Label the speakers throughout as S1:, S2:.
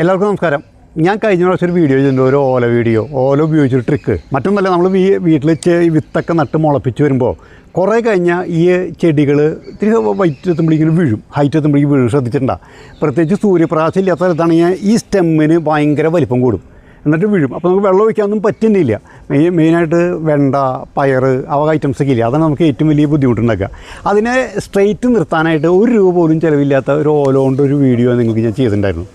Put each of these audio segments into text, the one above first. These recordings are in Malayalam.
S1: എല്ലാവർക്കും നമസ്കാരം. ഞാൻ കഴിഞ്ഞ പ്രാവശ്യം ഒരു വീഡിയോ ചെയ്തിട്ടുണ്ട്, ഒരു ഓല ഉപയോഗിച്ചൊരു ട്രിക്ക്. മറ്റൊന്നല്ല, നമ്മൾ വീട്ടിൽ വിത്തൊക്കെ നട്ട് മുളപ്പിച്ച് വരുമ്പോൾ കുറേ കഴിഞ്ഞാൽ ഈ ചെടികൾ ഇത്തിരി വൈറ്റ് എത്തുമ്പോഴേക്കും വീഴും, ഹൈറ്റ് എത്തുമ്പോഴേക്കും വീഴും. ശ്രദ്ധിച്ചിട്ടുണ്ടാകും. പ്രത്യേകിച്ച് സൂര്യപ്രകാശം ഇല്ലാത്ത സ്ഥലത്താണെങ്കിൽ ഈ സ്റ്റെമ്മിന് ഭയങ്കര വലിപ്പം കൂടും, എന്നിട്ട് വീഴും. അപ്പോൾ നമുക്ക് വെള്ളം ഒഴിക്കാനൊന്നും പറ്റുന്നില്ല. മെയിനായിട്ട് വെണ്ട, പയർ, അവ ഐറ്റംസൊക്കെ ഇല്ല. അതാണ് നമുക്ക് ഏറ്റവും വലിയ ബുദ്ധിമുട്ടുണ്ടാക്കുക. അതിനെ സ്ട്രെയിറ്റ് നിർത്താനായിട്ട് ₹1 പോലും ചിലവില്ലാത്ത ഒരു ഓലോൻ്റെ ഒരു വീഡിയോ നിങ്ങൾക്ക് ഞാൻ ചെയ്തിട്ടുണ്ടായിരുന്നു.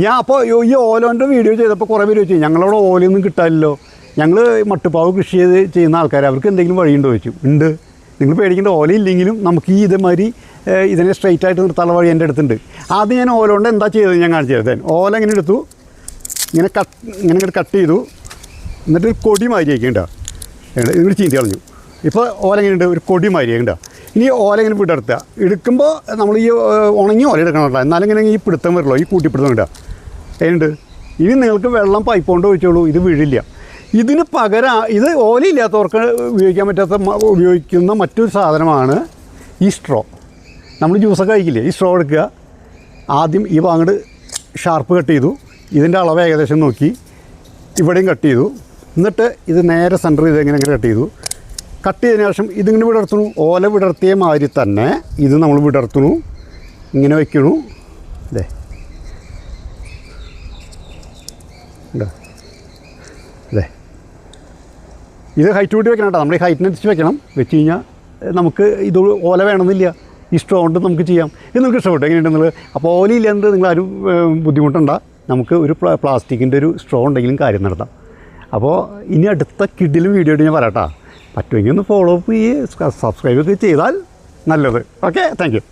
S1: ഞാൻ അപ്പോൾ ഈ ഓലോൻ്റെ വീഡിയോ ചെയ്തപ്പോൾ കുറേ പേര് ചോദിച്ചു, ഞങ്ങളവിടെ ഓലയൊന്നും കിട്ടാനില്ലല്ലോ, ഞങ്ങൾ മട്ടുപ്പാവ് കൃഷി ചെയ്യുന്ന ആൾക്കാർ, അവർക്ക് എന്തെങ്കിലും വഴിയുണ്ടോ ചോദിച്ചു. ഉണ്ട്, നിങ്ങൾ പേടിക്കേണ്ട. ഓല ഇല്ലെങ്കിലും നമുക്ക് ഈ ഇതേമാതിരി ഇതിനെ സ്ട്രെയിറ്റ് ആയിട്ട് നിർത്താനുള്ള വഴി എൻ്റെ അടുത്തുണ്ട്. ആദ്യം ഞാൻ ഓലോണ്ട് എന്താ ചെയ്തത് ഞാൻ കാണിച്ചു തരാം. ഓല ഇങ്ങനെ എടുത്തു, ഇങ്ങനെ കട്ട് ചെയ്തു, എന്നിട്ട് ഒരു കൊടി മാതിരിയാക്കിണ്ട, ഇതിന് ചീന്തി കളഞ്ഞു. ഇപ്പോൾ ഓല ഇങ്ങനെ ഉണ്ട്, ഒരു കൊടി മാതിരിയാക്കിണ്ട. ഇനി ഓല ഇങ്ങനെ വിടർത്തുക. എടുക്കുമ്പോൾ നമ്മൾ ഈ ഉണങ്ങി ഓല എടുക്കണം കേട്ടോ, എന്നാലും ഇങ്ങനെ ഈ പിടുത്തം വരുള്ളൂ, ഈ കൂട്ടിപ്പിടുത്തം ഇടുക. ഏതുണ്ട്, ഇനി നിങ്ങൾക്ക് വെള്ളം പൈപ്പ് കൊണ്ട് ഒഴിച്ചോളൂ, ഇത് വീഴില്ല. ഇതിന് പകരം ഇത് ഓലയില്ലാത്തവർക്ക് ഉപയോഗിക്കുന്ന മറ്റൊരു സാധനമാണ് ഈ സ്ട്രോ. നമ്മൾ ജ്യൂസൊക്കെ കഴിക്കില്ലേ, ഈ സ്ട്രോ എടുക്കുക. ആദ്യം ഈ ഭാഗത്ത് ഷാർപ്പ് കട്ട് ചെയ്തു, ഇതിൻ്റെ അളവ് ഏകദേശം നോക്കി ഇവിടെയും കട്ട് ചെയ്തു. എന്നിട്ട് ഇത് നേരെ സെൻറ്റർ ചെയ്ത് ഇങ്ങനെ കട്ട് ചെയ്തു. കട്ട് ചെയ്തതിന് ശേഷം ഇതിങ്ങനെ വിടർത്തുന്നു. ഓല വിടർത്തിയ മാതിരി തന്നെ ഇത് നമ്മൾ വിടർത്തുന്നു, ഇങ്ങനെ വയ്ക്കണു. അതെ, അതെ, ഇത് ഹൈറ്റ് കൂട്ടി വെക്കണം കേട്ടോ. നമ്മൾ ഈ ഹൈറ്റിനനുസരിച്ച് വെക്കണം. വെച്ച് കഴിഞ്ഞാൽ നമുക്ക് ഇത് ഓല വേണമെന്നില്ല, ഈ സ്ട്രോ കൊണ്ട് നമുക്ക് ചെയ്യാം. ഇത് നമുക്ക് ഇഷ്ടപ്പെട്ടു എങ്ങനെയുണ്ടെന്നുള്ളത്. അപ്പോൾ ഓലയില്ലാണ്ട് നിങ്ങളാരും ബുദ്ധിമുട്ടുണ്ട. നമുക്ക് ഒരു പ്ലാസ്റ്റിക്കിൻ്റെ ഒരു സ്ട്രോ ഉണ്ടെങ്കിലും കാര്യം നടത്താം. അപ്പോൾ ഇനി അടുത്ത കിഡിലും വീഡിയോ ആയിട്ട് ഞാൻ പറയാം കേട്ടോ. പറ്റുമെങ്കിൽ ഒന്ന് ഫോളോ അപ്പ് ചെയ്യുക, സബ്സ്ക്രൈബ് ഒക്കെ ചെയ്താൽ നല്ലത്. Okay, thank you.